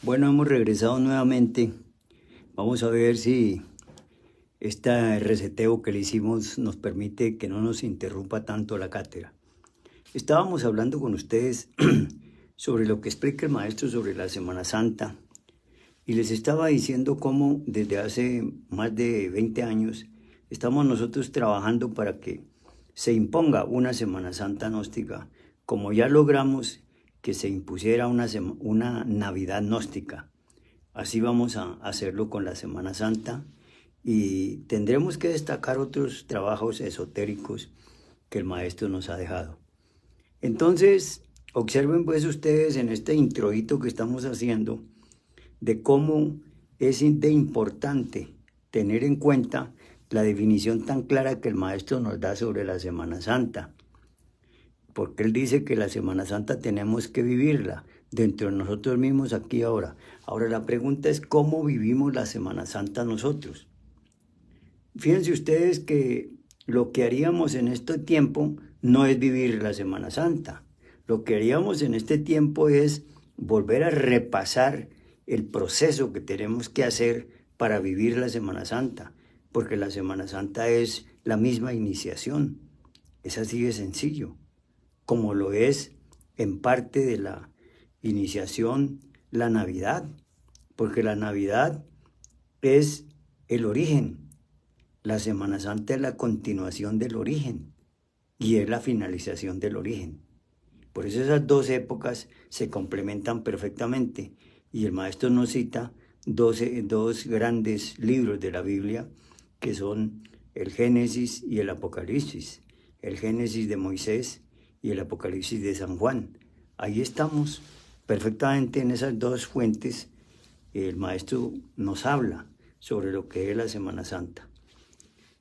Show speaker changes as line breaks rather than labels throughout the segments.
Bueno, hemos regresado nuevamente. Vamos a ver si este reseteo que le hicimos nos permite que no nos interrumpa tanto la cátedra. Estábamos hablando con ustedes sobre lo que explica el maestro sobre la Semana Santa y les estaba diciendo cómo desde hace más de 20 años estamos nosotros trabajando para que se imponga una Semana Santa gnóstica, como ya logramos que se impusiera una Navidad gnóstica. Así vamos a hacerlo con la Semana Santa y tendremos que destacar otros trabajos esotéricos que el maestro nos ha dejado. Entonces, observen pues ustedes en este introito que estamos haciendo de cómo es de importante tener en cuenta la definición tan clara que el maestro nos da sobre la Semana Santa, porque él dice que la Semana Santa tenemos que vivirla dentro de nosotros mismos aquí y ahora. Ahora la pregunta es cómo vivimos la Semana Santa nosotros. Fíjense ustedes que lo que haríamos en este tiempo no es vivir la Semana Santa. Lo que haríamos en este tiempo es volver a repasar el proceso que tenemos que hacer para vivir la Semana Santa, porque la Semana Santa es la misma iniciación. Es así de sencillo, como lo es en parte de la iniciación la Navidad, porque la Navidad es el origen, la Semana Santa es la continuación del origen y es la finalización del origen. Por eso esas dos épocas se complementan perfectamente y el maestro nos cita dos grandes libros de la Biblia que son el Génesis y el Apocalipsis, el Génesis de Moisés y el Apocalipsis de San Juan. Ahí estamos perfectamente en esas dos fuentes. El maestro nos habla sobre lo que es la Semana Santa.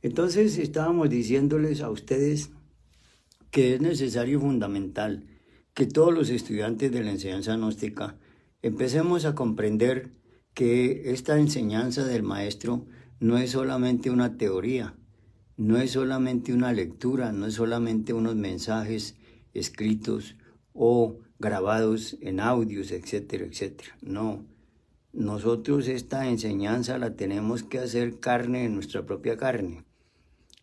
Entonces estábamos diciéndoles a ustedes que es necesario y fundamental que todos los estudiantes de la enseñanza gnóstica empecemos a comprender que esta enseñanza del maestro no es solamente una teoría, no es solamente una lectura, no es solamente unos mensajes escritos o grabados en audios, etcétera, etcétera. No, nosotros esta enseñanza la tenemos que hacer carne en nuestra propia carne.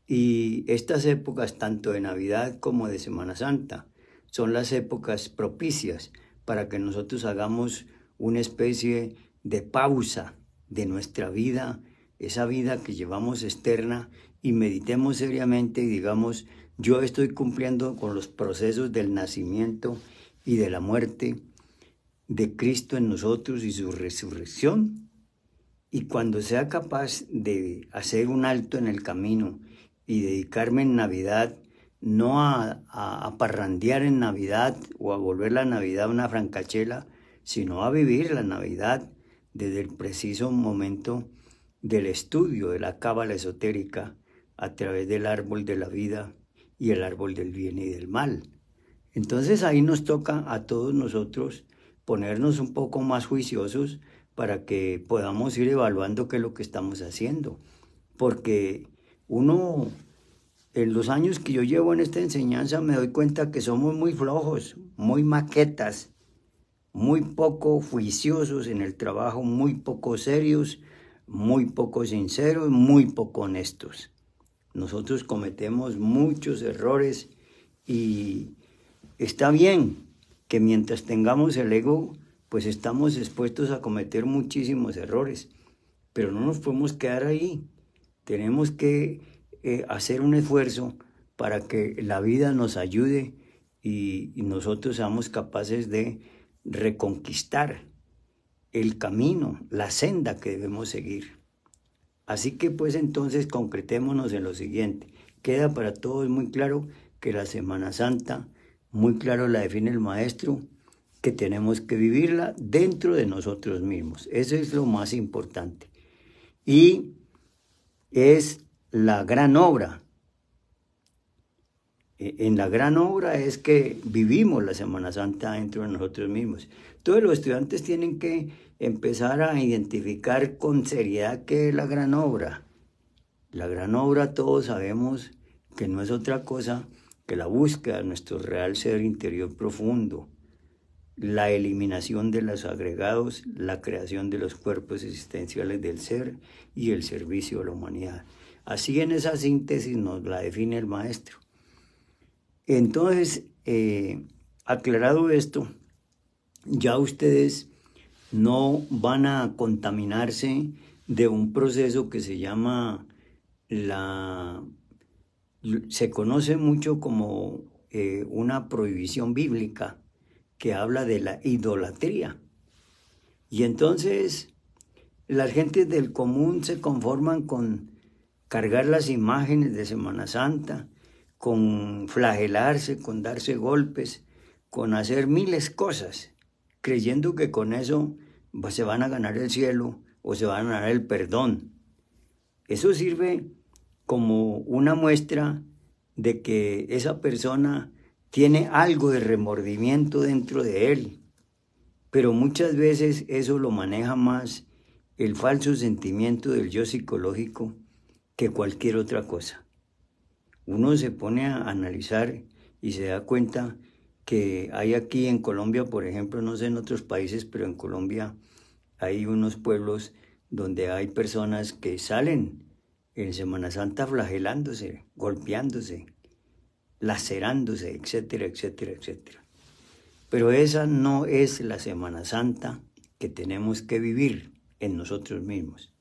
Y estas épocas, tanto de Navidad como de Semana Santa, son las épocas propicias para que nosotros hagamos una especie de pausa de nuestra vida, esa vida que llevamos externa, y meditemos seriamente y digamos, yo estoy cumpliendo con los procesos del nacimiento y de la muerte de Cristo en nosotros y su resurrección. Y cuando sea capaz de hacer un alto en el camino y dedicarme en Navidad, no a parrandear en Navidad o a volver la Navidad una francachela, sino a vivir la Navidad desde el preciso momento del estudio de la cábala esotérica a través del árbol de la vida y el árbol del bien y del mal. Entonces ahí nos toca a todos nosotros ponernos un poco más juiciosos para que podamos ir evaluando qué es lo que estamos haciendo. Porque uno, en los años que yo llevo en esta enseñanza, me doy cuenta que somos muy flojos, muy maquetas, muy poco juiciosos en el trabajo, muy poco serios, muy poco sinceros, muy poco honestos. Nosotros cometemos muchos errores y está bien que mientras tengamos el ego, pues estamos expuestos a cometer muchísimos errores, pero no nos podemos quedar ahí. Tenemos que hacer un esfuerzo para que la vida nos ayude y nosotros seamos capaces de reconquistar el camino, la senda que debemos seguir. Así que pues entonces concretémonos en lo siguiente. Queda para todos muy claro que la Semana Santa, muy claro la define el maestro, que tenemos que vivirla dentro de nosotros mismos. Eso es lo más importante. Y es la gran obra. En la gran obra es que vivimos la Semana Santa dentro de nosotros mismos. Todos los estudiantes tienen que empezar a identificar con seriedad qué es la gran obra. La gran obra todos sabemos que no es otra cosa que la búsqueda de nuestro real ser interior profundo, la eliminación de los agregados, la creación de los cuerpos existenciales del ser y el servicio a la humanidad. Así en esa síntesis nos la define el maestro. Entonces, aclarado esto, ya ustedes no van a contaminarse de un proceso que se llama se conoce mucho como una prohibición bíblica que habla de la idolatría. Y entonces las gentes del común se conforman con cargar las imágenes de Semana Santa, con flagelarse, con darse golpes, con hacer miles de cosas, creyendo que con eso se van a ganar el cielo o se van a ganar el perdón. Eso sirve como una muestra de que esa persona tiene algo de remordimiento dentro de él, pero muchas veces eso lo maneja más el falso sentimiento del yo psicológico que cualquier otra cosa. Uno se pone a analizar y se da cuenta que hay aquí en Colombia, por ejemplo, no sé en otros países, pero en Colombia hay unos pueblos donde hay personas que salen en Semana Santa flagelándose, golpeándose, lacerándose, etcétera, etcétera, etcétera. Pero esa no es la Semana Santa que tenemos que vivir en nosotros mismos.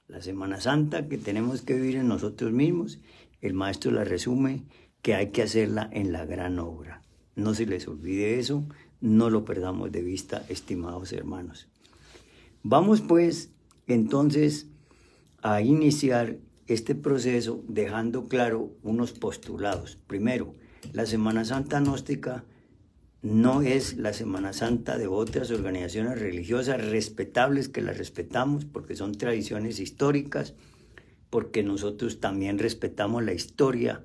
La Semana Santa que tenemos que vivir en nosotros mismos, el maestro la resume que hay que hacerla en la gran obra. No se les olvide eso, no lo perdamos de vista, estimados hermanos. Vamos pues entonces a iniciar este proceso dejando claro unos postulados. Primero, la Semana Santa gnóstica no es la Semana Santa de otras organizaciones religiosas respetables que las respetamos porque son tradiciones históricas, porque nosotros también respetamos la historia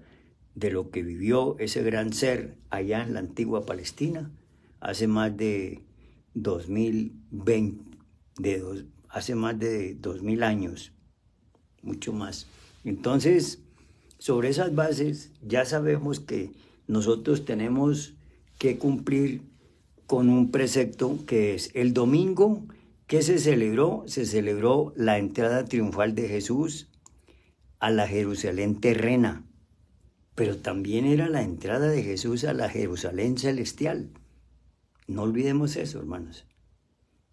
de lo que vivió ese gran ser allá en la antigua Palestina hace más de 2000 años, mucho más. Entonces, sobre esas bases ya sabemos que nosotros tenemos que cumplir con un precepto que es el domingo que se celebró la entrada triunfal de Jesús a la Jerusalén terrena, pero también era la entrada de Jesús a la Jerusalén celestial. No olvidemos eso, hermanos.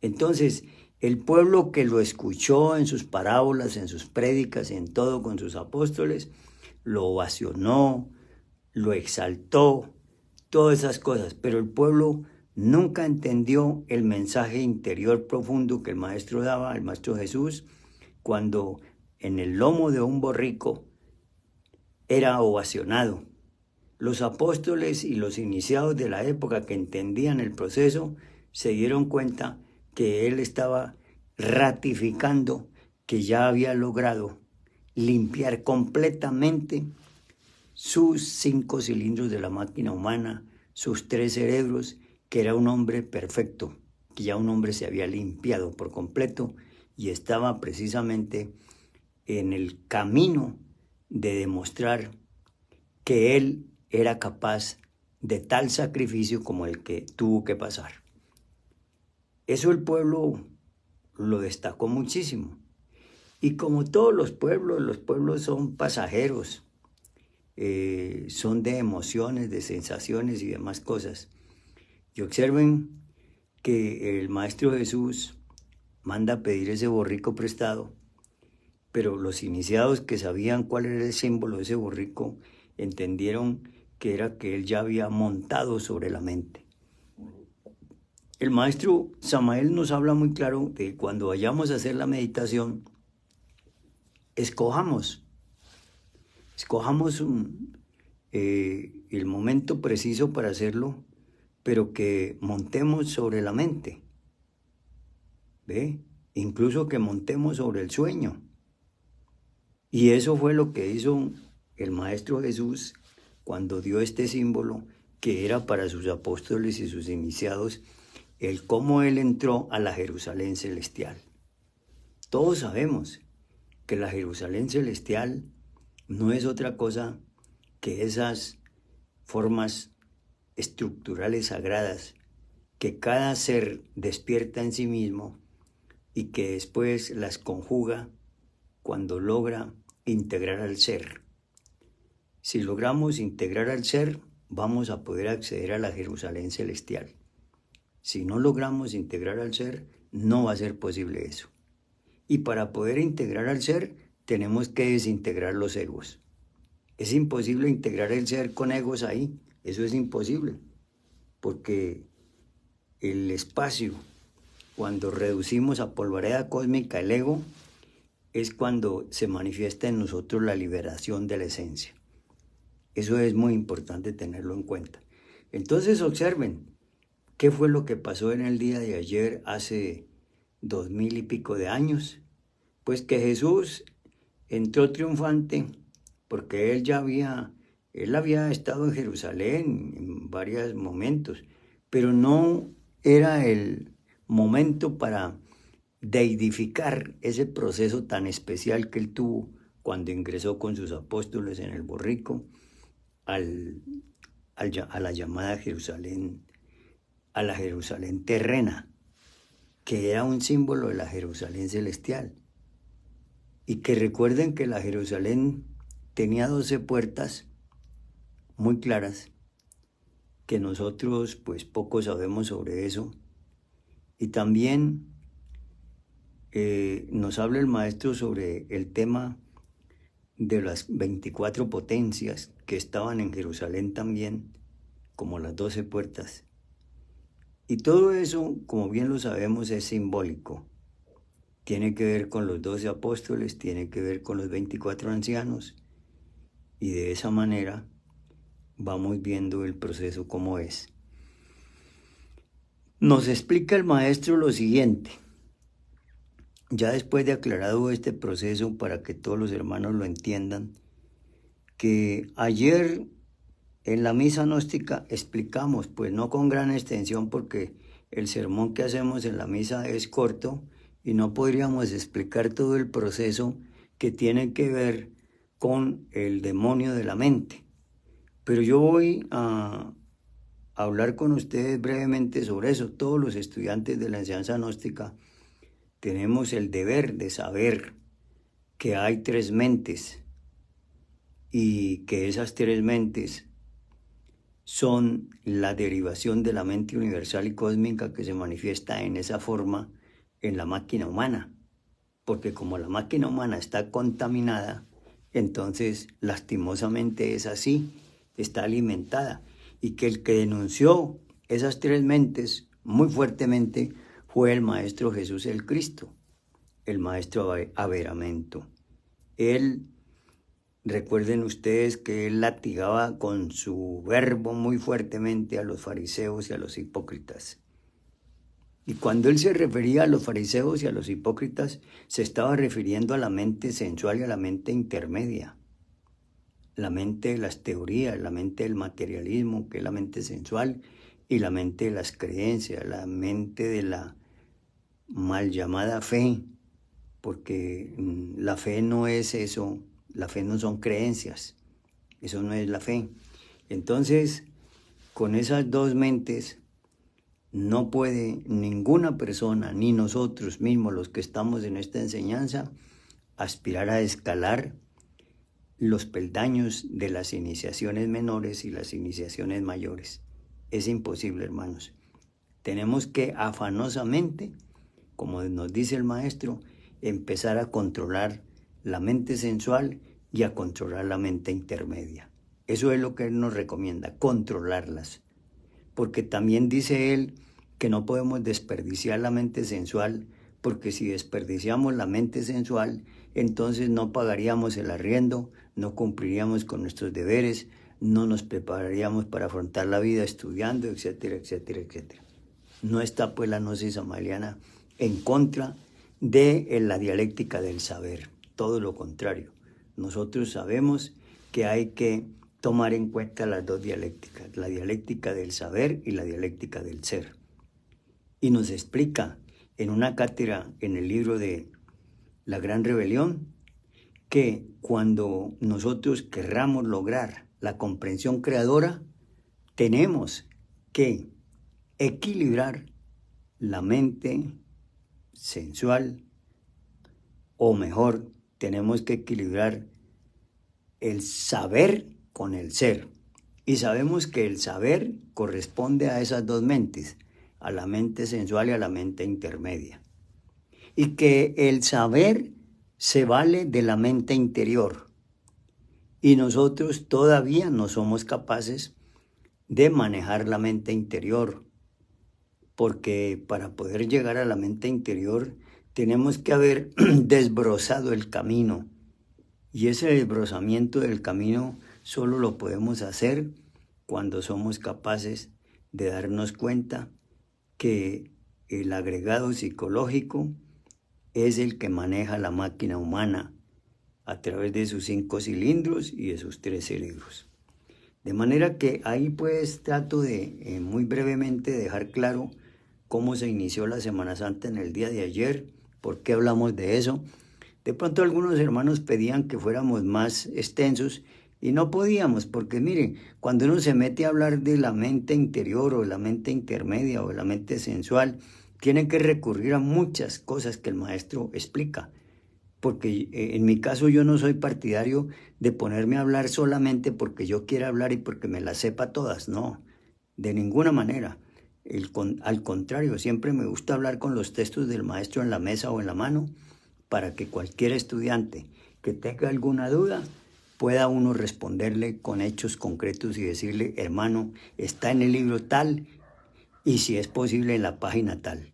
Entonces, el pueblo que lo escuchó en sus parábolas, en sus prédicas, en todo con sus apóstoles, lo ovacionó, lo exaltó, todas esas cosas, pero el pueblo nunca entendió el mensaje interior profundo que el maestro daba, el maestro Jesús, cuando en el lomo de un borrico era ovacionado. Los apóstoles y los iniciados de la época que entendían el proceso se dieron cuenta que él estaba ratificando que ya había logrado limpiar completamente sus 5 cilindros de la máquina humana, sus 3 cerebros, que era un hombre perfecto, que ya un hombre se había limpiado por completo y estaba precisamente en el camino de demostrar que él era capaz de tal sacrificio como el que tuvo que pasar. Eso el pueblo lo destacó muchísimo. Y como todos los pueblos son pasajeros, son de emociones, de sensaciones y demás cosas. Y observen que el Maestro Jesús manda pedir ese borrico prestado, pero los iniciados que sabían cuál era el símbolo de ese borrico entendieron que era que él ya había montado sobre la mente. El Maestro Samael nos habla muy claro de cuando vayamos a hacer la meditación, escojamos el momento preciso para hacerlo, pero que montemos sobre la mente, ¿ve? Incluso que montemos sobre el sueño. Y eso fue lo que hizo el Maestro Jesús cuando dio este símbolo que era para sus apóstoles y sus iniciados, el cómo él entró a la Jerusalén celestial. Todos sabemos que la Jerusalén celestial no es otra cosa que esas formas estructurales sagradas que cada ser despierta en sí mismo y que después las conjuga cuando logra integrar al ser. Si logramos integrar al ser, vamos a poder acceder a la Jerusalén celestial. Si no logramos integrar al ser, no va a ser posible eso. Y para poder integrar al ser, tenemos que desintegrar los egos. Es imposible integrar el ser con egos ahí, eso es imposible, porque el espacio, cuando reducimos a polvareda cósmica el ego, es cuando se manifiesta en nosotros la liberación de la esencia. Eso es muy importante tenerlo en cuenta. Entonces observen, ¿qué fue lo que pasó en el día de ayer hace 2000 y pico de años? Pues que Jesús entró triunfante porque él había estado en Jerusalén en varios momentos, pero no era el momento para deidificar ese proceso tan especial que él tuvo cuando ingresó con sus apóstoles en el borrico a la llamada Jerusalén, a la Jerusalén terrena, que era un símbolo de la Jerusalén celestial. Y que recuerden que la Jerusalén tenía 12 puertas muy claras, que nosotros pues poco sabemos sobre eso. Y también nos habla el maestro sobre el tema de las 24 potencias que estaban en Jerusalén también, como las 12 puertas. Y todo eso, como bien lo sabemos, es simbólico. Tiene que ver con los 12 apóstoles, tiene que ver con los 24 ancianos, y de esa manera vamos viendo el proceso como es. Nos explica el maestro lo siguiente, ya después de aclarado este proceso para que todos los hermanos lo entiendan, que ayer en la misa gnóstica explicamos, pues no con gran extensión porque el sermón que hacemos en la misa es corto y no podríamos explicar todo el proceso que tiene que ver con el demonio de la mente. Pero yo voy a hablar con ustedes brevemente sobre eso. Todos los estudiantes de la enseñanza gnóstica tenemos el deber de saber que hay 3 mentes y que esas 3 mentes son la derivación de la mente universal y cósmica que se manifiesta en esa forma en la máquina humana. Porque como la máquina humana está contaminada, entonces lastimosamente es así, está alimentada. Y que el que denunció esas 3 mentes muy fuertemente fue el Maestro Jesús el Cristo, el Maestro Averamento. Él, recuerden ustedes que él latigaba con su verbo muy fuertemente a los fariseos y a los hipócritas. Y cuando él se refería a los fariseos y a los hipócritas, se estaba refiriendo a la mente sensual y a la mente intermedia. La mente de las teorías, la mente del materialismo, que es la mente sensual, y la mente de las creencias, la mente de la mal llamada fe, porque la fe no es eso, la fe no son creencias, eso no es la fe. Entonces, con esas 2 mentes, no puede ninguna persona, ni nosotros mismos los que estamos en esta enseñanza, aspirar a escalar los peldaños de las iniciaciones menores y las iniciaciones mayores. Es imposible, hermanos. Tenemos que afanosamente, como nos dice el maestro, empezar a controlar la mente sensual y a controlar la mente intermedia. Eso es lo que él nos recomienda, controlarlas. Porque también dice él que no podemos desperdiciar la mente sensual, porque si desperdiciamos la mente sensual, entonces no pagaríamos el arriendo, no cumpliríamos con nuestros deberes, no nos prepararíamos para afrontar la vida estudiando, etcétera, etcétera, etcétera. No está pues la gnosis amaliana en contra de la dialéctica del saber, todo lo contrario. Nosotros sabemos que hay que tomar en cuenta las 2 dialécticas, la dialéctica del saber y la dialéctica del ser. Y nos explica en una cátedra en el libro de La Gran Rebelión que cuando nosotros querramos lograr la comprensión creadora, tenemos que equilibrar la mente sensual, o mejor, tenemos que equilibrar el saber con el ser. Y sabemos que el saber corresponde a esas dos mentes, a la mente sensual y a la mente intermedia. Y que el saber se vale de la mente interior. Y nosotros todavía no somos capaces de manejar la mente interior, porque para poder llegar a la mente interior tenemos que haber desbrozado el camino. Y ese desbrozamiento del camino solo lo podemos hacer cuando somos capaces de darnos cuenta que el agregado psicológico es el que maneja la máquina humana a través de sus 5 cilindros y de sus 3 cerebros. De manera que ahí pues trato de muy brevemente dejar claro cómo se inició la Semana Santa en el día de ayer, por qué hablamos de eso. De pronto algunos hermanos pedían que fuéramos más extensos y no podíamos, porque mire, cuando uno se mete a hablar de la mente interior o la mente intermedia o la mente sensual, tiene que recurrir a muchas cosas que el maestro explica. Porque en mi caso yo no soy partidario de ponerme a hablar solamente porque yo quiera hablar y porque me las sepa todas, no, de ninguna manera. Al contrario, siempre me gusta hablar con los textos del maestro en la mesa o en la mano, para que cualquier estudiante que tenga alguna duda pueda uno responderle con hechos concretos y decirle, hermano, está en el libro tal y si es posible en la página tal.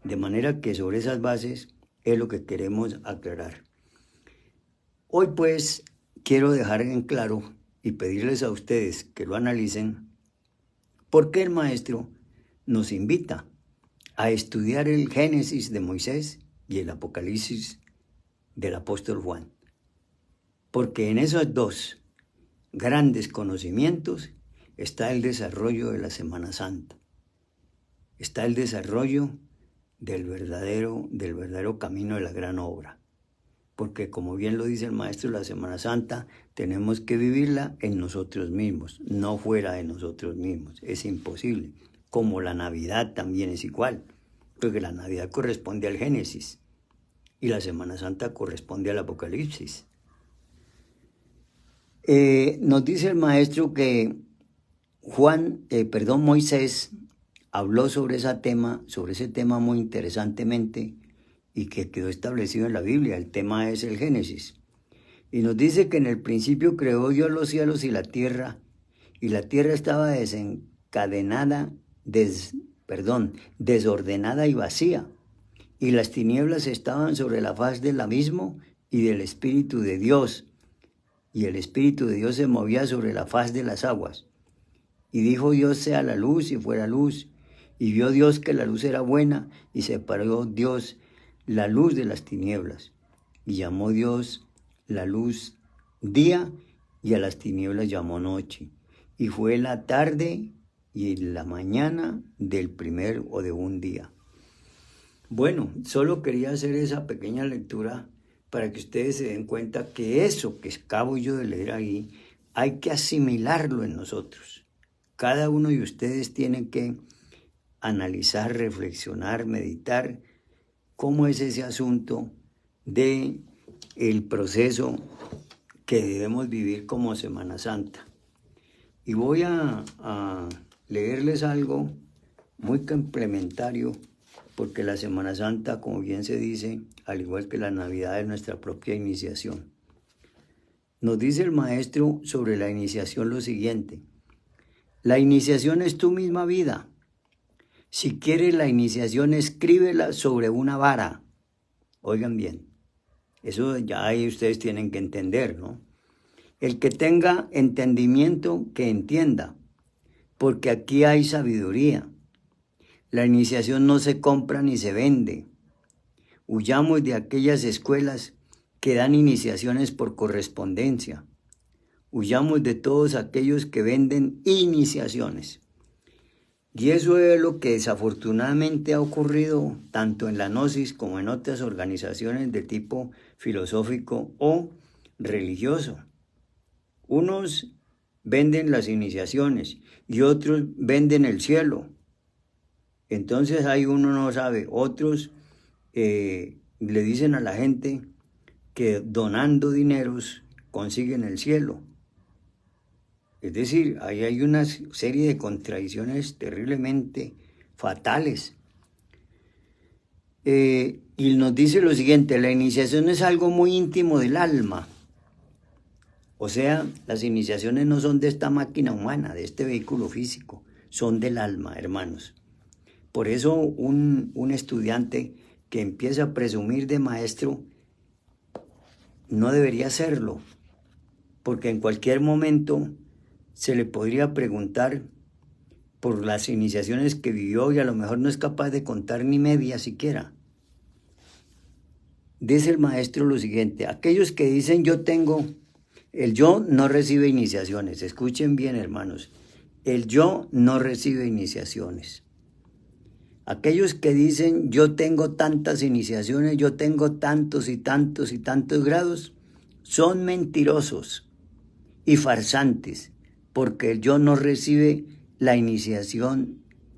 De manera que sobre esas bases es lo que queremos aclarar. Hoy pues quiero dejar en claro y pedirles a ustedes que lo analicen por qué el maestro nos invita a estudiar el Génesis de Moisés y el Apocalipsis del apóstol Juan. Porque en esos dos grandes conocimientos está el desarrollo de la Semana Santa. Está el desarrollo del verdadero camino de la gran obra. Porque como bien lo dice el maestro, la Semana Santa tenemos que vivirla en nosotros mismos, no fuera de nosotros mismos. Es imposible. Como la Navidad también es igual, porque la Navidad corresponde al Génesis y la Semana Santa corresponde al Apocalipsis. Nos dice el maestro que Moisés habló sobre ese tema muy interesantemente y que quedó establecido en la Biblia. El tema es el Génesis. Y nos dice que en el principio creó Dios los cielos y la tierra estaba desordenada y vacía, y las tinieblas estaban sobre la faz del abismo y del Espíritu de Dios, y el Espíritu de Dios se movía sobre la faz de las aguas. Y dijo Dios, sea la luz, y fuera luz. Y vio Dios que la luz era buena, y separó Dios la luz de las tinieblas. Y llamó Dios la luz día, y a las tinieblas llamó noche. Y fue la tarde y la mañana del primer o de un día. Bueno, solo quería hacer esa pequeña lectura para que ustedes se den cuenta que eso que acabo yo de leer ahí, hay que asimilarlo en nosotros. Cada uno de ustedes tiene que analizar, reflexionar, meditar cómo es ese asunto de el proceso que debemos vivir como Semana Santa. Y voy a leerles algo muy complementario, porque la Semana Santa, como bien se dice, al igual que la Navidad, es nuestra propia iniciación. Nos dice el maestro sobre la iniciación lo siguiente: la iniciación es tu misma vida. Si quieres la iniciación, escríbela sobre una vara. Oigan bien, eso ya ahí ustedes tienen que entender, ¿no? El que tenga entendimiento, que entienda, porque aquí hay sabiduría. La iniciación no se compra ni se vende. Huyamos de aquellas escuelas que dan iniciaciones por correspondencia. Huyamos de todos aquellos que venden iniciaciones. Y eso es lo que desafortunadamente ha ocurrido tanto en la Gnosis como en otras organizaciones de tipo filosófico o religioso. Unos venden las iniciaciones y otros venden el cielo Entonces ahí uno no sabe. Otros le dicen a la gente que donando dineros consiguen el cielo. Es decir, ahí hay una serie de contradicciones terriblemente fatales. Y nos dice lo siguiente: la iniciación es algo muy íntimo del alma. O sea, las iniciaciones no son de esta máquina humana, de este vehículo físico, son del alma, hermanos. Por eso un estudiante que empieza a presumir de maestro no debería hacerlo, porque en cualquier momento se le podría preguntar por las iniciaciones que vivió y a lo mejor no es capaz de contar ni media siquiera. Dice el maestro lo siguiente: aquellos que dicen yo tengo, el yo no recibe iniciaciones. Escuchen bien, hermanos, el yo no recibe iniciaciones. Aquellos que dicen yo tengo tantas iniciaciones, yo tengo tantos y tantos y tantos grados, son mentirosos y farsantes, porque el yo no recibe la iniciaciones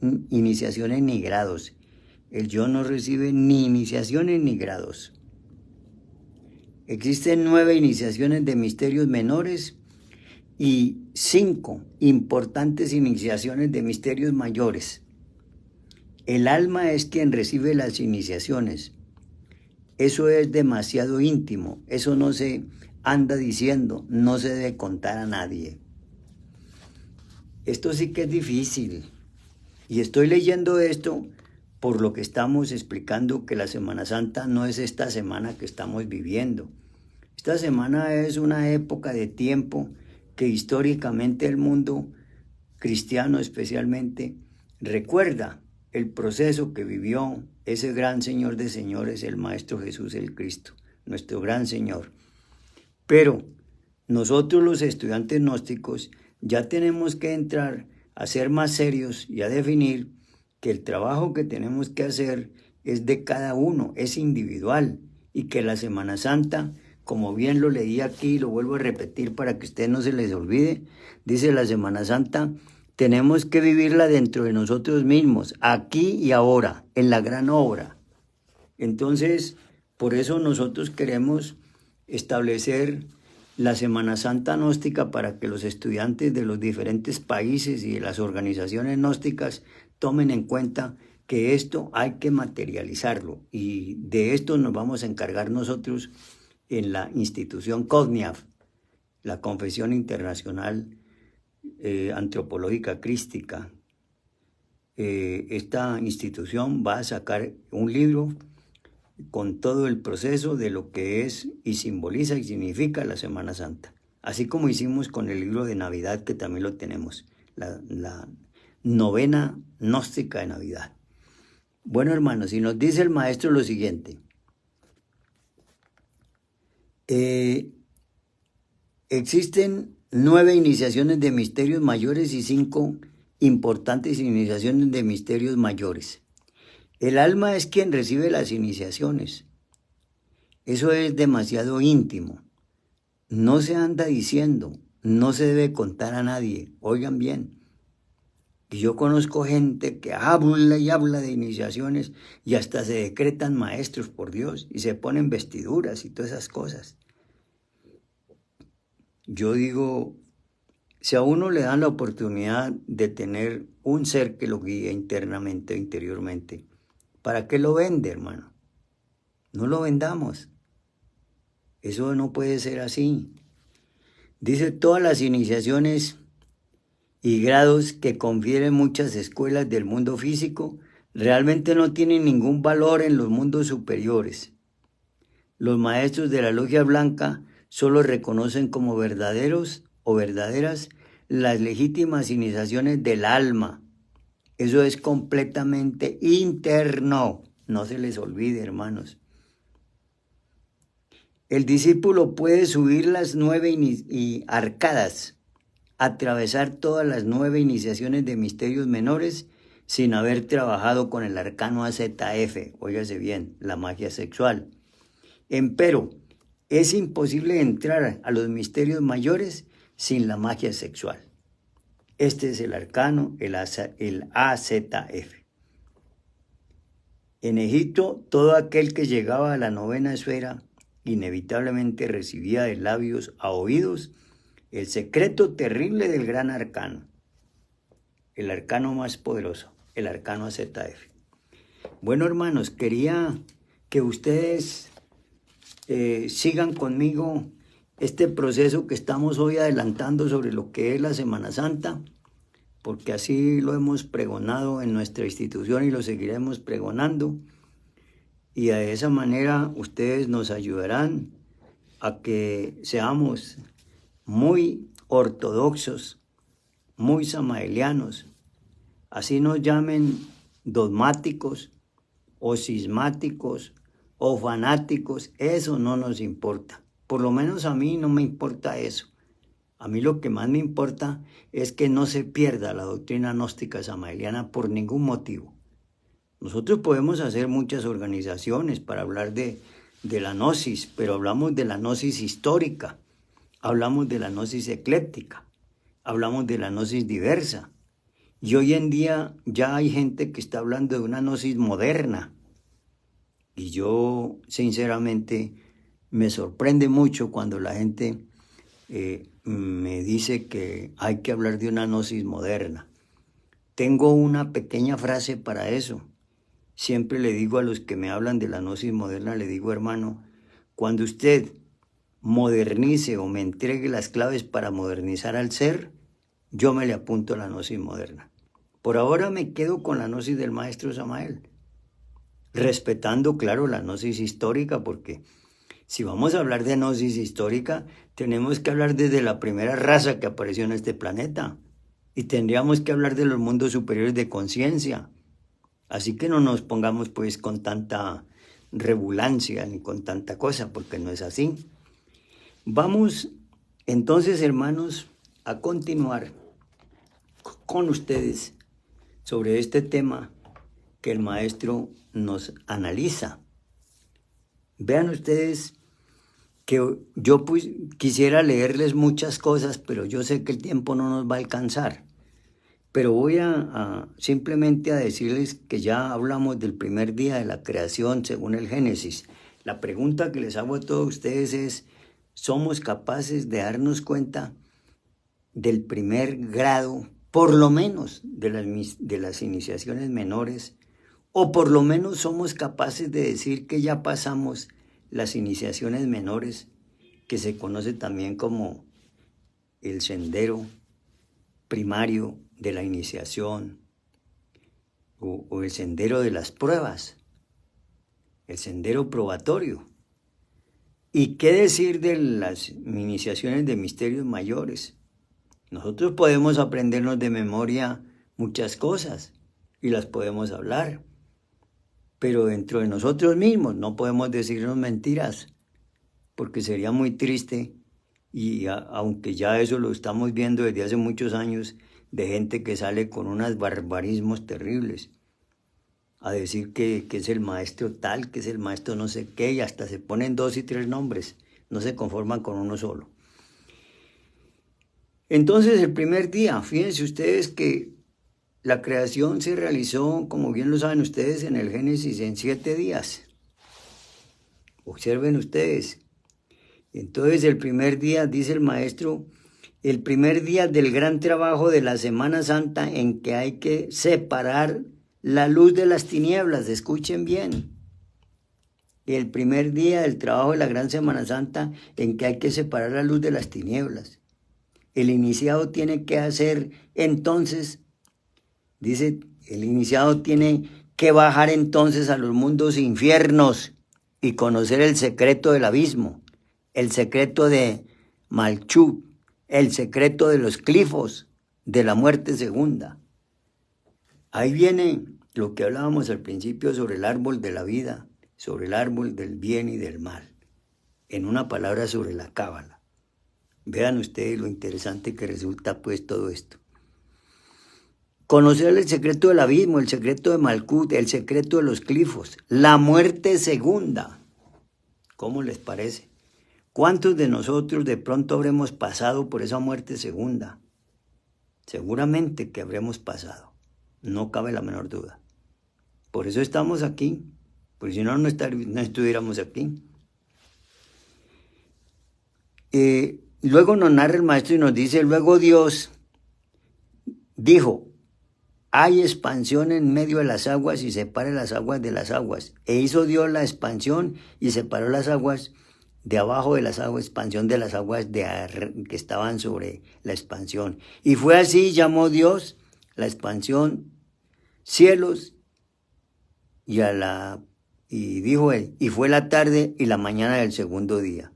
ni grados. El yo no recibe ni iniciaciones ni grados. Existen 9 iniciaciones de misterios menores y 5 importantes iniciaciones de misterios mayores. El alma es quien recibe las iniciaciones. Eso es demasiado íntimo, eso no se anda diciendo, no se debe contar a nadie. Esto sí que es difícil. Y estoy leyendo esto por lo que estamos explicando, que la Semana Santa no es esta semana que estamos viviendo. Esta semana es una época de tiempo que históricamente el mundo cristiano especialmente recuerda el proceso que vivió ese gran Señor de señores, el Maestro Jesús el Cristo, nuestro gran Señor. Pero nosotros los estudiantes gnósticos ya tenemos que entrar a ser más serios y a definir que el trabajo que tenemos que hacer es de cada uno, es individual, y que la Semana Santa, como bien lo leí aquí, lo vuelvo a repetir para que a ustedes no se les olvide, dice la Semana Santa, tenemos que vivirla dentro de nosotros mismos, aquí y ahora, en la gran obra. Entonces, por eso nosotros queremos establecer la Semana Santa gnóstica para que los estudiantes de los diferentes países y de las organizaciones gnósticas tomen en cuenta que esto hay que materializarlo, y de esto nos vamos a encargar nosotros en la institución COGNIAF, la Confesión Internacional Antropológica Crística. Esta institución va a sacar un libro con todo el proceso de lo que es y simboliza y significa la Semana Santa. Así como hicimos con el libro de Navidad, que también lo tenemos, la novena gnóstica de Navidad. Bueno, hermanos, y nos dice el maestro lo siguiente. Existen 9 iniciaciones de misterios mayores y 5 importantes iniciaciones de misterios mayores. El alma es quien recibe las iniciaciones. Eso es demasiado íntimo. No se anda diciendo, no se debe contar a nadie. Oigan bien. Y yo conozco gente que habla y habla de iniciaciones y hasta se decretan maestros, por Dios, y se ponen vestiduras y todas esas cosas. Yo digo, si a uno le dan la oportunidad de tener un ser que lo guíe internamente, interiormente, ¿para qué lo vende, hermano? No lo vendamos. Eso no puede ser así. Dice, todas las iniciaciones y grados que confieren muchas escuelas del mundo físico realmente no tienen ningún valor en los mundos superiores. Los maestros de la Logia Blanca solo reconocen como verdaderos o verdaderas las legítimas iniciaciones del alma. Eso es completamente interno. No se les olvide, hermanos. El discípulo puede subir las 9 arcadas, atravesar todas las 9 iniciaciones de misterios menores sin haber trabajado con el arcano AZF, óigase bien, la magia sexual. Empero, es imposible entrar a los misterios mayores sin la magia sexual. Este es el arcano, el AZF. En Egipto, todo aquel que llegaba a la novena esfera inevitablemente recibía de labios a oídos el secreto terrible del gran arcano, el arcano más poderoso, el arcano ZF. Bueno, hermanos, quería que ustedes sigan conmigo este proceso que estamos hoy adelantando sobre lo que es la Semana Santa, porque así lo hemos pregonado en nuestra institución y lo seguiremos pregonando. Y de esa manera ustedes nos ayudarán a que seamos muy ortodoxos, muy samaelianos, así nos llamen dogmáticos o cismáticos o fanáticos, eso no nos importa. Por lo menos a mí no me importa eso. A mí lo que más me importa es que no se pierda la doctrina gnóstica samaeliana por ningún motivo. Nosotros podemos hacer muchas organizaciones para hablar de la gnosis, pero hablamos de la gnosis histórica, hablamos de la gnosis ecléctica, hablamos de la gnosis diversa. Y hoy en día ya hay gente que está hablando de una gnosis moderna. Y yo, sinceramente, me sorprende mucho cuando la gente me dice que hay que hablar de una gnosis moderna. Tengo una pequeña frase para eso. Siempre le digo a los que me hablan de la gnosis moderna, le digo, hermano, cuando usted modernice o me entregue las claves para modernizar al ser, yo me le apunto a la gnosis moderna. Por ahora me quedo con la gnosis del maestro Samael, respetando, claro, la gnosis histórica, porque si vamos a hablar de gnosis histórica, tenemos que hablar desde la primera raza que apareció en este planeta, y tendríamos que hablar de los mundos superiores de conciencia. Así que no nos pongamos pues con tanta rebulancia ni con tanta cosa, porque no es así. Vamos entonces, hermanos, a continuar con ustedes sobre este tema que el maestro nos analiza. Vean ustedes que yo pues quisiera leerles muchas cosas, pero yo sé que el tiempo no nos va a alcanzar. Pero voy simplemente a decirles que ya hablamos del primer día de la creación según el Génesis. La pregunta que les hago a todos ustedes es, ¿somos capaces de darnos cuenta del primer grado, por lo menos de las iniciaciones menores? O por lo menos somos capaces de decir que ya pasamos las iniciaciones menores, que se conoce también como el sendero primario de la iniciación o el sendero de las pruebas, el sendero probatorio. ¿Y qué decir de las iniciaciones de misterios mayores? Nosotros podemos aprendernos de memoria muchas cosas y las podemos hablar, pero dentro de nosotros mismos no podemos decirnos mentiras, porque sería muy triste. Y aunque ya eso lo estamos viendo desde hace muchos años, de gente que sale con unos barbarismos terribles, a decir que es el maestro tal, que es el maestro no sé qué, y hasta se ponen 2 y 3 nombres, no se conforman con uno solo. Entonces el primer día, fíjense ustedes que la creación se realizó, como bien lo saben ustedes, en el Génesis en 7 días. Observen ustedes. Entonces el primer día, dice el maestro, el primer día del gran trabajo de la Semana Santa en que hay que separar la luz de las tinieblas, escuchen bien. El primer día del trabajo de la gran Semana Santa en que hay que separar la luz de las tinieblas. El iniciado tiene que hacer entonces, dice, el iniciado tiene que bajar entonces a los mundos infiernos y conocer el secreto del abismo, el secreto de Malchut, el secreto de los clifos, de la muerte segunda. Ahí viene lo que hablábamos al principio sobre el árbol de la vida, sobre el árbol del bien y del mal. En una palabra, sobre la cábala. Vean ustedes lo interesante que resulta pues todo esto. Conocer el secreto del abismo, el secreto de Malkut, el secreto de los clifos, la muerte segunda. ¿Cómo les parece? ¿Cuántos de nosotros de pronto habremos pasado por esa muerte segunda? Seguramente que habremos pasado, no cabe la menor duda. Por eso estamos aquí, porque si no, no estuviéramos aquí. Luego nos narra el maestro y nos dice, luego Dios dijo, hay expansión en medio de las aguas y separa las aguas de las aguas. E hizo Dios la expansión y separó las aguas de abajo de las aguas, expansión de las aguas que estaban sobre la expansión. Y fue así, llamó Dios la expansión cielos y dijo él, y fue la tarde y la mañana del segundo día.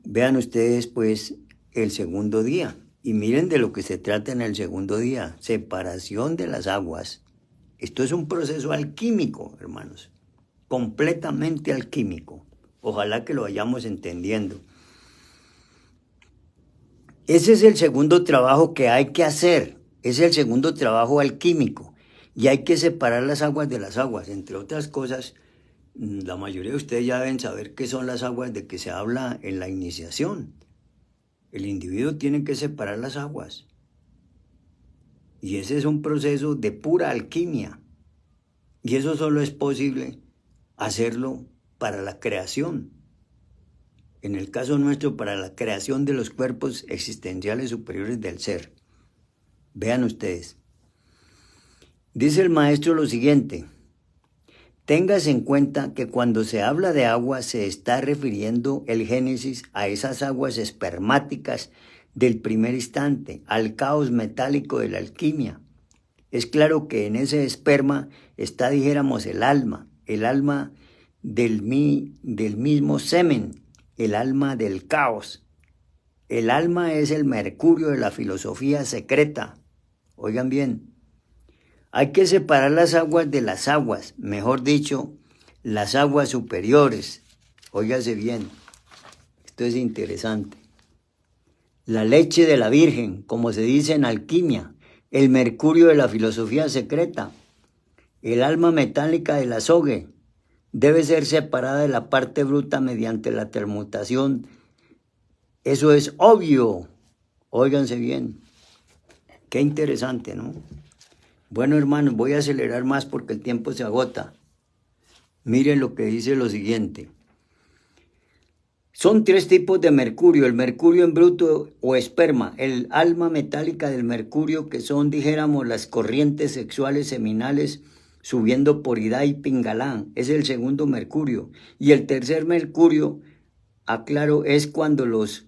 Vean ustedes pues el segundo día. Y miren de lo que se trata en el segundo día, separación de las aguas. Esto es un proceso alquímico, hermanos, completamente alquímico. Ojalá que lo vayamos entendiendo. Ese es el segundo trabajo que hay que hacer, es el segundo trabajo alquímico. Y hay que separar las aguas de las aguas, entre otras cosas. La mayoría de ustedes ya deben saber qué son las aguas de que se habla en la iniciación. El individuo tiene que separar las aguas. Y ese es un proceso de pura alquimia. Y eso solo es posible hacerlo para la creación. En el caso nuestro, para la creación de los cuerpos existenciales superiores del ser. Vean ustedes. Dice el maestro lo siguiente. Téngase en cuenta que cuando se habla de agua se está refiriendo el Génesis a esas aguas espermáticas del primer instante, al caos metálico de la alquimia. Es claro que en ese esperma está, dijéramos, el alma del mismo semen, el alma del caos. El alma es el mercurio de la filosofía secreta. Oigan bien. Hay que separar las aguas de las aguas, mejor dicho, las aguas superiores. Óigase bien, esto es interesante. La leche de la Virgen, como se dice en alquimia, el mercurio de la filosofía secreta, el alma metálica del azogue, debe ser separada de la parte bruta mediante la transmutación. Eso es obvio. Óiganse bien. Qué interesante, ¿no? Bueno, hermanos, voy a acelerar más porque el tiempo se agota. Miren lo que dice lo siguiente. Son 3 tipos de mercurio, el mercurio en bruto o esperma, el alma metálica del mercurio, que son, dijéramos, las corrientes sexuales seminales subiendo por Ida y Pingalán, es el segundo mercurio. Y el tercer mercurio, aclaro, es cuando los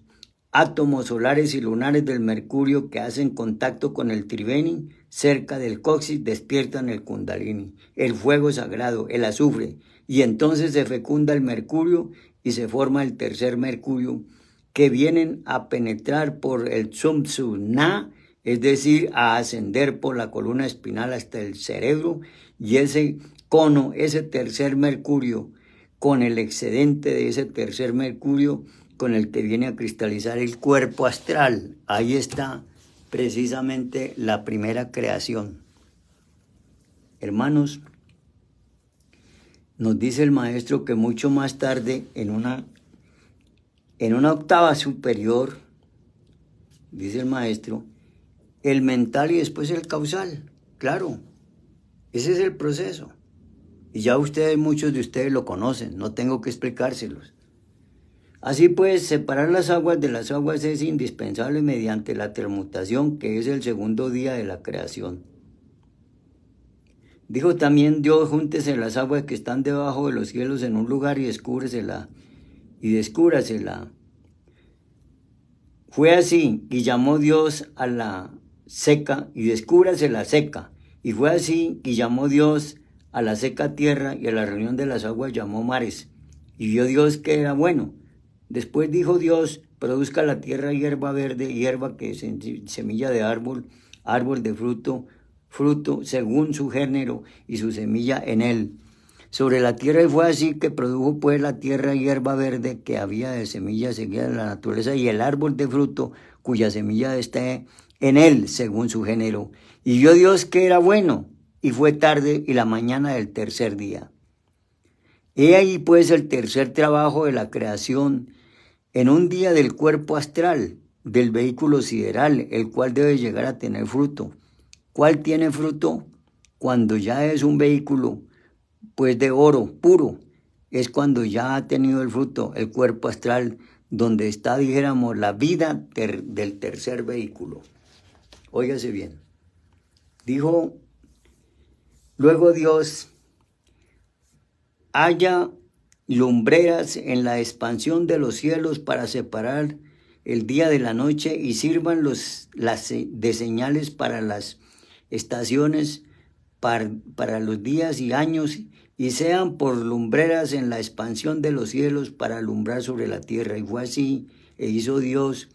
átomos solares y lunares del mercurio que hacen contacto con el triveni cerca del coxis despiertan el kundalini, el fuego sagrado, el azufre, y entonces se fecunda el mercurio y se forma el tercer mercurio, que vienen a penetrar por el Tsumtsuna, es decir, a ascender por la columna espinal hasta el cerebro, y ese cono, ese tercer mercurio, con el excedente de ese tercer mercurio, con el que viene a cristalizar el cuerpo astral. Ahí está precisamente la primera creación. Hermanos, nos dice el maestro que mucho más tarde, en una octava superior, dice el maestro, el mental y después el causal. Claro, ese es el proceso. Y ya ustedes, muchos de ustedes lo conocen, no tengo que explicárselos. Así pues, separar las aguas de las aguas es indispensable mediante la transmutación, que es el segundo día de la creación. Dijo también Dios, júntese las aguas que están debajo de los cielos en un lugar y descúbrasela. Fue así, y llamó Dios a la seca, y descúbrase la seca. Y fue así, y llamó Dios a la seca tierra, y a la reunión de las aguas llamó mares. Y vio Dios que era bueno. Después dijo Dios, produzca la tierra hierba verde, hierba que es semilla de árbol, árbol de fruto según su género y su semilla en él. Sobre la tierra, y fue así que produjo pues la tierra hierba verde que había de semilla seguida de la naturaleza, y el árbol de fruto cuya semilla está en él según su género. Y vio Dios que era bueno, y fue tarde y la mañana del tercer día. He ahí pues el tercer trabajo de la creación, en un día del cuerpo astral, del vehículo sideral, el cual debe llegar a tener fruto. ¿Cuál tiene fruto? cuando ya es un vehículo pues de oro puro, es cuando ya ha tenido el fruto, el cuerpo astral, donde está, dijéramos, la vida del tercer vehículo. Óigase bien. Dijo, luego Dios, haya lumbreras en la expansión de los cielos para separar el día de la noche y sirvan de señales para las estaciones, para los días y años, y sean por lumbreras en la expansión de los cielos para alumbrar sobre la tierra. Y fue así, e hizo Dios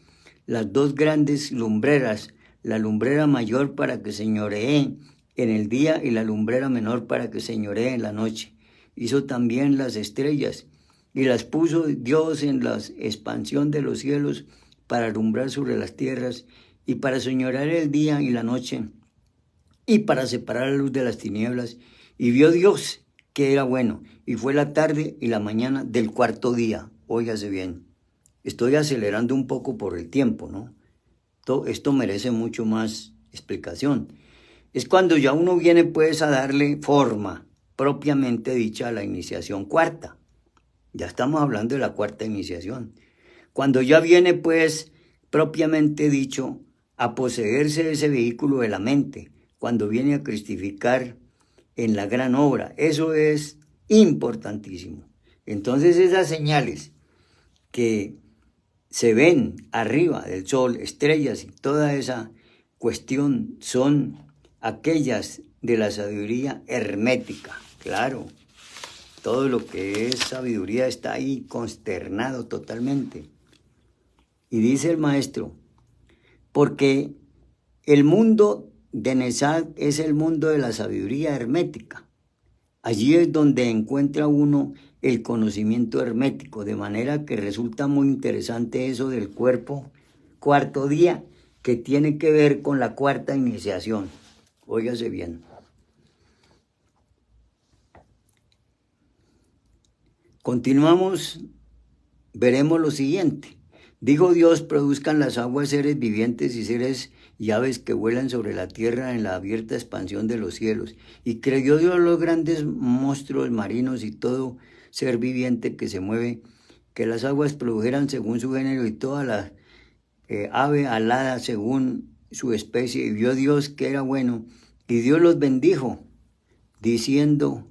las dos grandes lumbreras, la lumbrera mayor para que señoree en el día y la lumbrera menor para que señoree en la noche. Hizo también las estrellas y las puso Dios en la expansión de los cielos para alumbrar sobre las tierras y para señorear el día y la noche y para separar la luz de las tinieblas. Y vio Dios que era bueno, y fue la tarde y la mañana del cuarto día. Óigase bien, estoy acelerando un poco por el tiempo, ¿no? Esto merece mucho más explicación. Es cuando ya uno viene pues a darle forma propiamente dicha a la iniciación cuarta. Ya estamos hablando de la cuarta iniciación. Cuando ya viene pues propiamente dicho a poseerse ese vehículo de la mente, cuando viene a cristificar en la gran obra. Eso es importantísimo. Entonces esas señales que se ven arriba del sol, estrellas y toda esa cuestión son aquellas de la sabiduría hermética. Claro, todo lo que es sabiduría está ahí consternado totalmente. Y dice el maestro, porque el mundo de Nesad es el mundo de la sabiduría hermética. Allí es donde encuentra uno el conocimiento hermético, de manera que resulta muy interesante eso del cuerpo cuarto día, que tiene que ver con la cuarta iniciación. Óigase bien. Continuamos, veremos lo siguiente. Dijo Dios, produzcan las aguas seres vivientes y seres y aves que vuelan sobre la tierra en la abierta expansión de los cielos. Y creyó Dios los grandes monstruos marinos y todo ser viviente que se mueve, que las aguas produjeran según su género y toda la ave alada según su especie. Y vio Dios que era bueno, y Dios los bendijo, diciendo,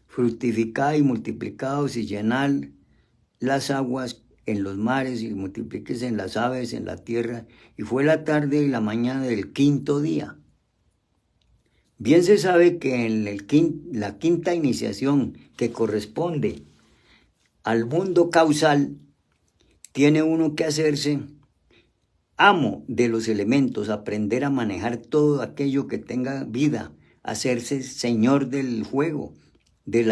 fructificad y multiplicaos y llenad las aguas en los mares y multiplíquese en las aves en la tierra. Y fue la tarde y la mañana del quinto día. Bien se sabe que en la quinta iniciación, que corresponde al mundo causal, tiene uno que hacerse amo de los elementos, aprender a manejar todo aquello que tenga vida, hacerse señor del fuego, de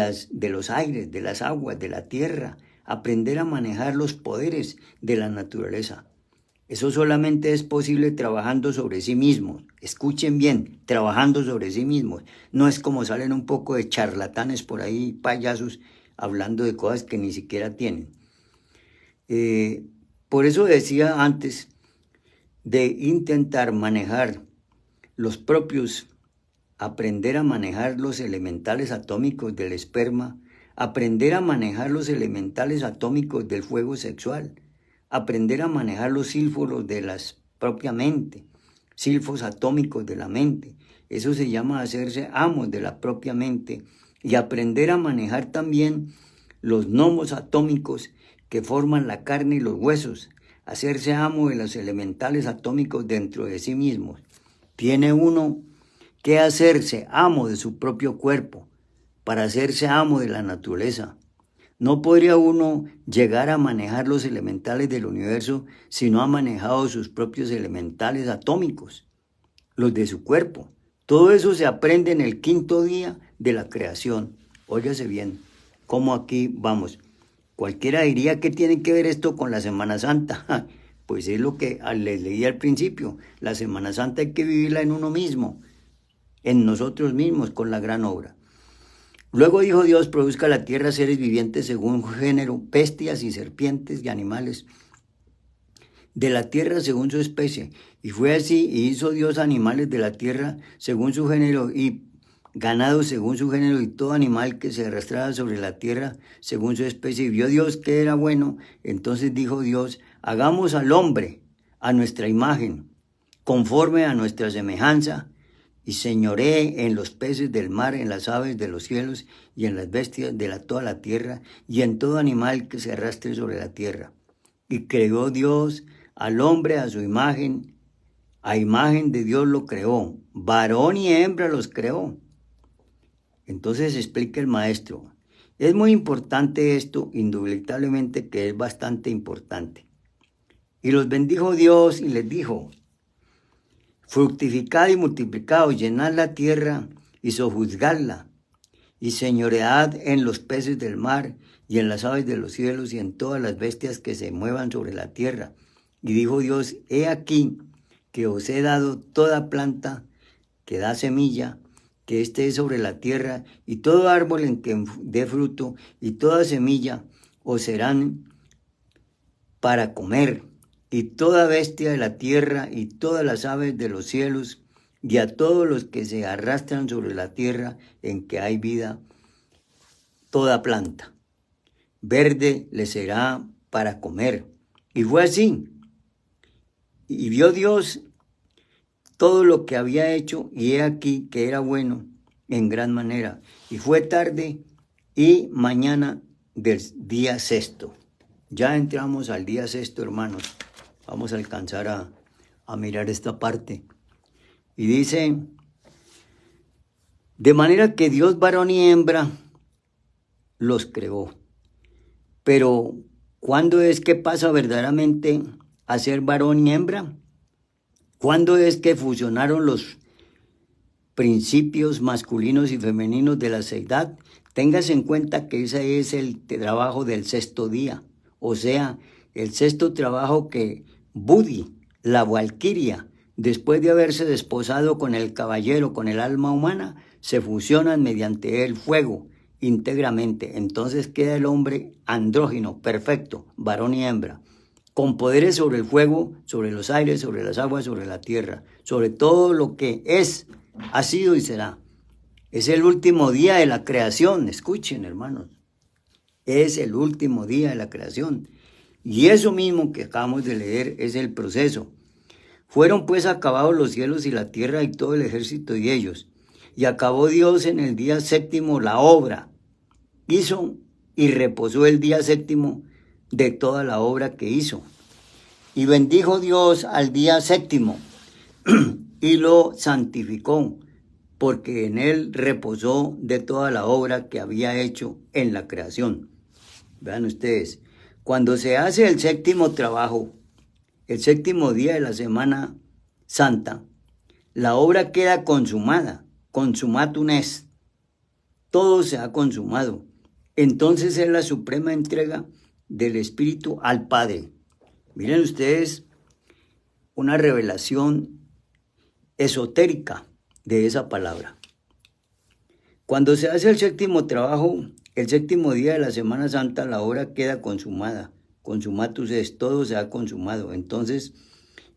los aires, de las aguas, de la tierra, aprender a manejar los poderes de la naturaleza. Eso solamente es posible trabajando sobre sí mismos. Escuchen bien, trabajando sobre sí mismos. No es como salen un poco de charlatanes por ahí, payasos, hablando de cosas que ni siquiera tienen. Por eso decía antes de intentar manejar los propios, aprender a manejar los elementales atómicos del esperma, aprender a manejar los elementales atómicos del fuego sexual, aprender a manejar los sílforos de la propia mente, sílfos atómicos de la mente. Eso se llama hacerse amos de la propia mente y aprender a manejar también los gnomos atómicos que forman la carne y los huesos, hacerse amo de los elementales atómicos dentro de sí mismos. Tiene uno que hacerse amo de su propio cuerpo para hacerse amo de la naturaleza. No podría uno llegar a manejar los elementales del universo si no ha manejado sus propios elementales atómicos, los de su cuerpo. Todo eso se aprende en el quinto día de la creación. Óigase bien, cómo aquí vamos. Cualquiera diría que tiene que ver esto con la Semana Santa. Pues es lo que les leí al principio. La Semana Santa hay que vivirla en uno mismo, en nosotros mismos, con la gran obra. Luego dijo Dios, produzca la tierra seres vivientes según género, bestias y serpientes y animales de la tierra según su especie. Y fue así, y hizo Dios animales de la tierra según su género, y ganado según su género y todo animal que se arrastraba sobre la tierra según su especie. Y vio Dios que era bueno. Entonces dijo Dios, hagamos al hombre a nuestra imagen, conforme a nuestra semejanza, y señoree en los peces del mar, en las aves de los cielos, y en las bestias de toda la tierra, y en todo animal que se arrastre sobre la tierra. Y creó Dios al hombre a su imagen, a imagen de Dios lo creó, varón y hembra los creó. Entonces explica el maestro. Es muy importante esto, indubtablemente que es bastante importante. Y los bendijo Dios y les dijo, fructificad y multiplicad, llenad la tierra y sojuzgadla, y señoread en los peces del mar, y en las aves de los cielos, y en todas las bestias que se muevan sobre la tierra. Y dijo Dios, he aquí que os he dado toda planta que da semilla, que esté sobre la tierra, y todo árbol en que dé fruto, y toda semilla os serán para comer, y toda bestia de la tierra, y todas las aves de los cielos, y a todos los que se arrastran sobre la tierra en que hay vida, toda planta verde les será para comer. Y fue así. Y vio Dios todo lo que había hecho, y he aquí que era bueno en gran manera. Y fue tarde y mañana del día sexto. Ya entramos al día sexto, hermanos. Vamos a alcanzar a mirar esta parte. Y dice, de manera que Dios varón y hembra los creó. Pero, ¿cuándo es que pasa verdaderamente a ser varón y hembra? ¿Cuándo es que fusionaron los principios masculinos y femeninos de la seidad? Téngase en cuenta que ese es el trabajo del sexto día, o sea, el sexto trabajo que Budi, la valquiria, después de haberse desposado con el caballero, con el alma humana, se fusionan mediante el fuego íntegramente. Entonces queda el hombre andrógino, perfecto, varón y hembra, con poderes sobre el fuego, sobre los aires, sobre las aguas, sobre la tierra, sobre todo lo que es, ha sido y será. Es el último día de la creación, escuchen, hermanos. Es el último día de la creación. Y eso mismo que acabamos de leer es el proceso. Fueron pues acabados los cielos y la tierra y todo el ejército de ellos. Y acabó Dios en el día séptimo la obra. Hizo y reposó el día séptimo de toda la obra que hizo. Y bendijo Dios al día séptimo y lo santificó, porque en él reposó de toda la obra que había hecho en la creación. Vean ustedes, cuando se hace el séptimo trabajo, el séptimo día de la Semana Santa, la obra queda consumada, consumatum est, todo se ha consumado. Entonces es la suprema entrega del Espíritu al Padre. Miren ustedes una revelación esotérica de esa palabra. Cuando se hace el séptimo trabajo, el séptimo día de la Semana Santa, la obra queda consumada. Consumatus est, todo se ha consumado. Entonces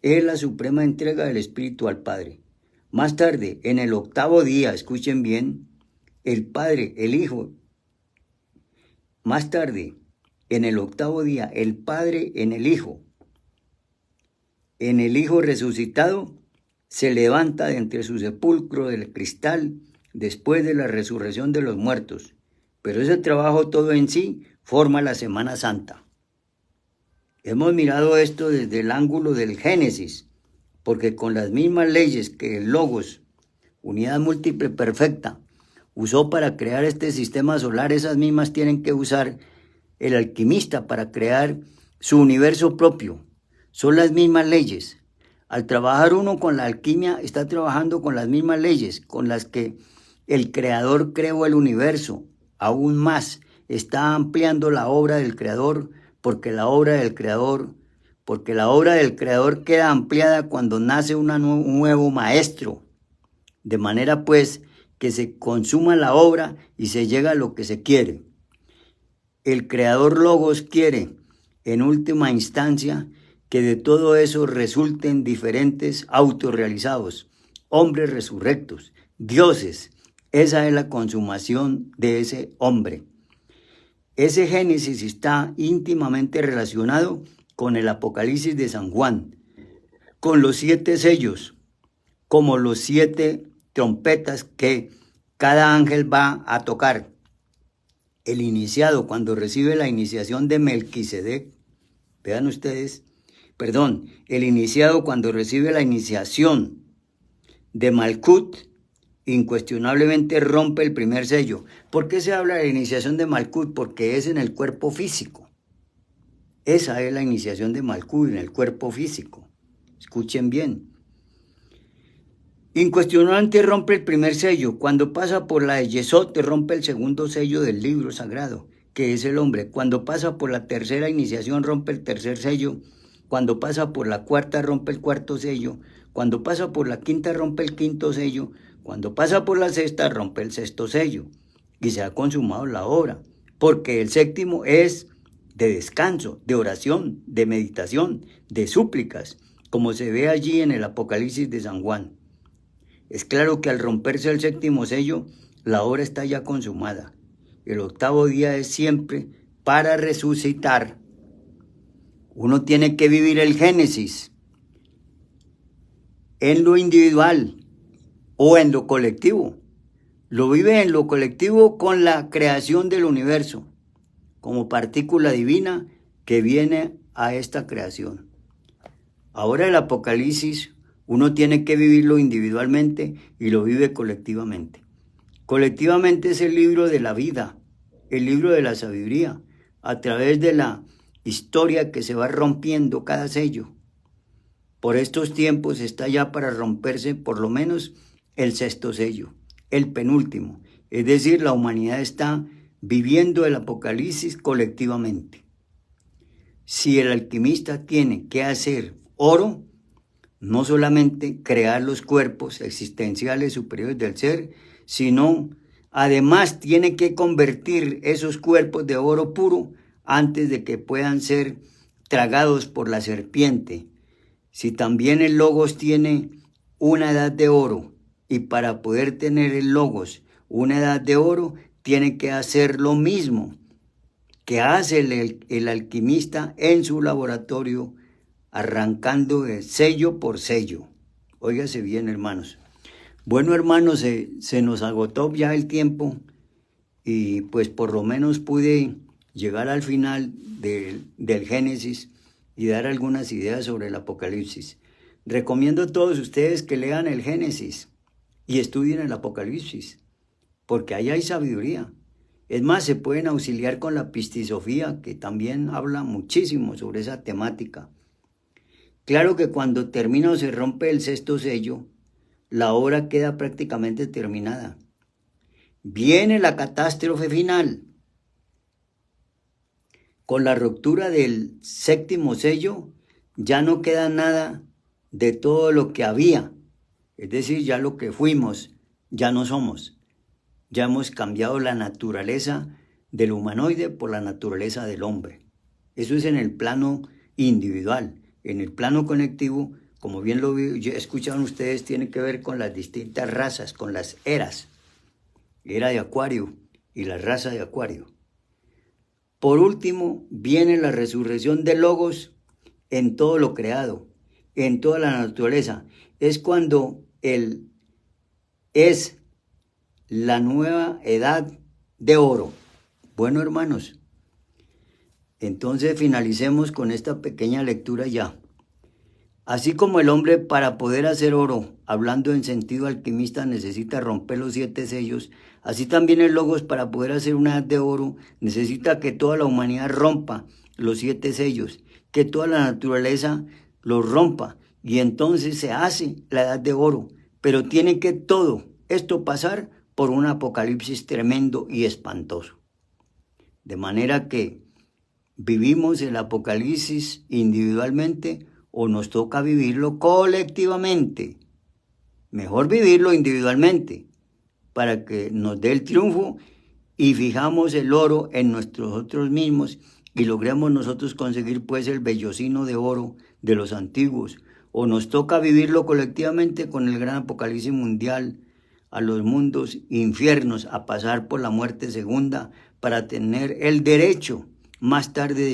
es la suprema entrega del Espíritu al Padre. Más tarde, en el octavo día, escuchen bien, el Padre, el Hijo. Más tarde, en el octavo día, el Padre en el Hijo resucitado, se levanta de entre su sepulcro del cristal después de la resurrección de los muertos. Pero ese trabajo todo en sí forma la Semana Santa. Hemos mirado esto desde el ángulo del Génesis, porque con las mismas leyes que el Logos, unidad múltiple perfecta, usó para crear este sistema solar, esas mismas tienen que usar el alquimista para crear su universo propio. Son las mismas leyes. Al trabajar uno con la alquimia, está trabajando con las mismas leyes con las que el Creador creó el universo. Aún más, está ampliando la obra del Creador, porque la obra del Creador queda ampliada cuando nace un nuevo maestro. De manera pues que se consuma la obra y se llega a lo que se quiere. El Creador Logos quiere, en última instancia, que de todo eso resulten diferentes autorrealizados, hombres resurrectos, dioses, Esa es la consumación de ese hombre. Ese Génesis está íntimamente relacionado con el Apocalipsis de San Juan, con los 7 sellos, como los 7 trompetas que cada ángel va a tocar. El iniciado, cuando recibe la iniciación de Melquisedec, vean ustedes, el iniciado cuando recibe la iniciación de Malkut, incuestionablemente rompe el primer sello. ¿Por qué se habla de la iniciación de Malkut? Porque es en el cuerpo físico. Esa es la iniciación de Malkut, en el cuerpo físico. Escuchen bien. Incuestionablemente rompe el primer sello. Cuando pasa por la de Yesod, rompe el segundo sello del libro sagrado, que es el hombre. Cuando pasa por la tercera iniciación, rompe el tercer sello. Cuando pasa por la cuarta, rompe el cuarto sello. Cuando pasa por la quinta, rompe el quinto sello. Cuando pasa por la sexta, rompe el sexto sello. Y se ha consumado la obra. Porque el séptimo es de descanso, de oración, de meditación, de súplicas, como se ve allí en el Apocalipsis de San Juan. Es claro que al romperse el séptimo sello, la obra está ya consumada. El octavo día es siempre para resucitar. Uno tiene que vivir el Génesis en lo individual o en lo colectivo. Lo vive en lo colectivo con la creación del universo, como partícula divina que viene a esta creación. Ahora el Apocalipsis, uno tiene que vivirlo individualmente y lo vive colectivamente. Colectivamente es el libro de la vida, el libro de la sabiduría, a través de la historia que se va rompiendo cada sello. Por estos tiempos está ya para romperse por lo menos el sexto sello, el penúltimo. Es decir, la humanidad está viviendo el Apocalipsis colectivamente. Si el alquimista tiene que hacer oro, no solamente crear los cuerpos existenciales superiores del ser, sino además tiene que convertir esos cuerpos de oro puro antes de que puedan ser tragados por la serpiente. Si también el Logos tiene una edad de oro, y para poder tener el Logos una edad de oro, tiene que hacer lo mismo que hace el alquimista en su laboratorio, arrancando de sello por sello. Óigase bien, hermanos. Bueno, hermanos, se nos agotó ya el tiempo y pues por lo menos pude llegar al final del Génesis y dar algunas ideas sobre el Apocalipsis. Recomiendo a todos ustedes que lean el Génesis y estudien el Apocalipsis, porque ahí hay sabiduría. Es más, se pueden auxiliar con la pistisofía, que también habla muchísimo sobre esa temática. Claro que cuando termina o se rompe el sexto sello, la obra queda prácticamente terminada. Viene la catástrofe final. Con la ruptura del séptimo sello, ya no queda nada de todo lo que había. Es decir, ya lo que fuimos, ya no somos. Ya hemos cambiado la naturaleza del humanoide por la naturaleza del hombre. Eso es en el plano individual. En el plano colectivo, como bien lo escucharon ustedes, tiene que ver con las distintas razas, con las eras. Era de Acuario y la raza de Acuario. Por último, viene la resurrección de Logos en todo lo creado, en toda la naturaleza. Es cuando es la nueva edad de oro. Bueno, hermanos, entonces finalicemos con esta pequeña lectura ya. Así como el hombre para poder hacer oro, hablando en sentido alquimista, necesita romper los 7 sellos, así también el Logos para poder hacer una edad de oro necesita que toda la humanidad rompa los 7 sellos, que toda la naturaleza los rompa y entonces se hace la edad de oro. Pero tiene que todo esto pasar por un apocalipsis tremendo y espantoso. De manera que vivimos el apocalipsis individualmente o nos toca vivirlo colectivamente. Mejor vivirlo individualmente para que nos dé el triunfo y fijamos el oro en nosotros mismos y logremos nosotros conseguir pues el vellocino de oro de los antiguos. O nos toca vivirlo colectivamente con el gran apocalipsis mundial a los mundos infiernos, a pasar por la muerte segunda, para tener el derecho más tarde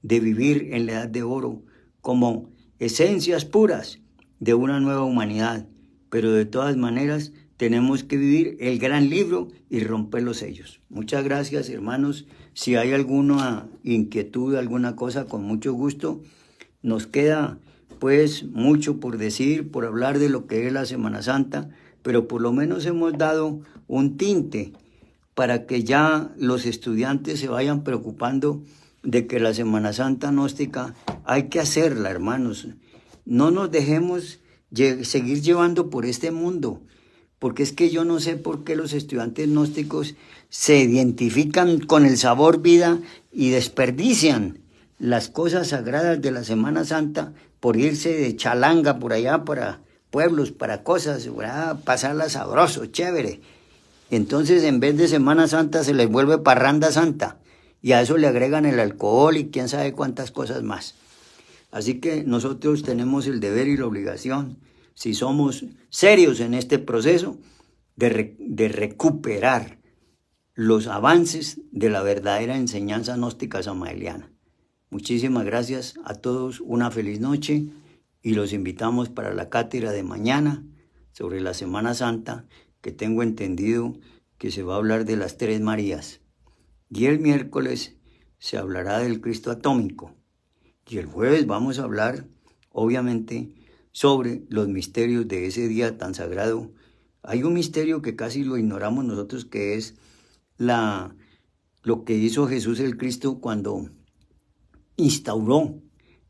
de vivir en la edad de oro como esencias puras de una nueva humanidad. Pero de todas maneras tenemos que vivir el gran libro y romper los sellos. Muchas gracias, hermanos. Si hay alguna inquietud, alguna cosa, con mucho gusto. Nos queda pues mucho por decir, por hablar de lo que es la Semana Santa, pero por lo menos hemos dado un tinte para que ya los estudiantes se vayan preocupando de que la Semana Santa gnóstica hay que hacerla, hermanos. No nos dejemos seguir llevando por este mundo, porque es que yo no sé por qué los estudiantes gnósticos se identifican con el sabor vida y desperdician las cosas sagradas de la Semana Santa por irse de chalanga por allá para pueblos, para cosas, pasarla sabroso, chévere. Entonces, en vez de Semana Santa, se les vuelve parranda santa. Y a eso le agregan el alcohol y quién sabe cuántas cosas más. Así que nosotros tenemos el deber y la obligación, si somos serios en este proceso, de recuperar los avances de la verdadera enseñanza gnóstica samaeliana. Muchísimas gracias a todos, una feliz noche y los invitamos para la cátedra de mañana sobre la Semana Santa, que tengo entendido que se va a hablar de las tres Marías. Y el miércoles se hablará del Cristo atómico. Y el jueves vamos a hablar, obviamente, sobre los misterios de ese día tan sagrado. Hay un misterio que casi lo ignoramos nosotros, que es lo que hizo Jesús el Cristo cuando instauró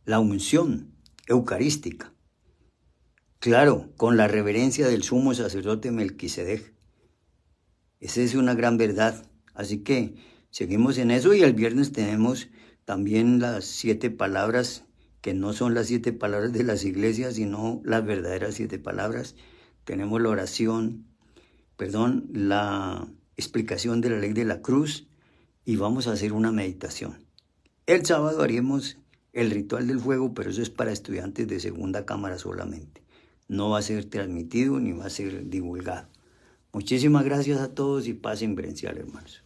la unción eucarística. Claro, con la reverencia del sumo sacerdote Melquisedec. Esa es una gran verdad. Así que seguimos en eso y el viernes tenemos también las 7 palabras, que no son las 7 palabras de las iglesias, sino las verdaderas 7 palabras. Tenemos la oración, la explicación de la ley de la cruz y vamos a hacer una meditación. El sábado haremos el ritual del fuego, pero eso es para estudiantes de segunda cámara solamente. No va a ser transmitido ni va a ser divulgado. Muchísimas gracias a todos y paz inverencial, hermanos.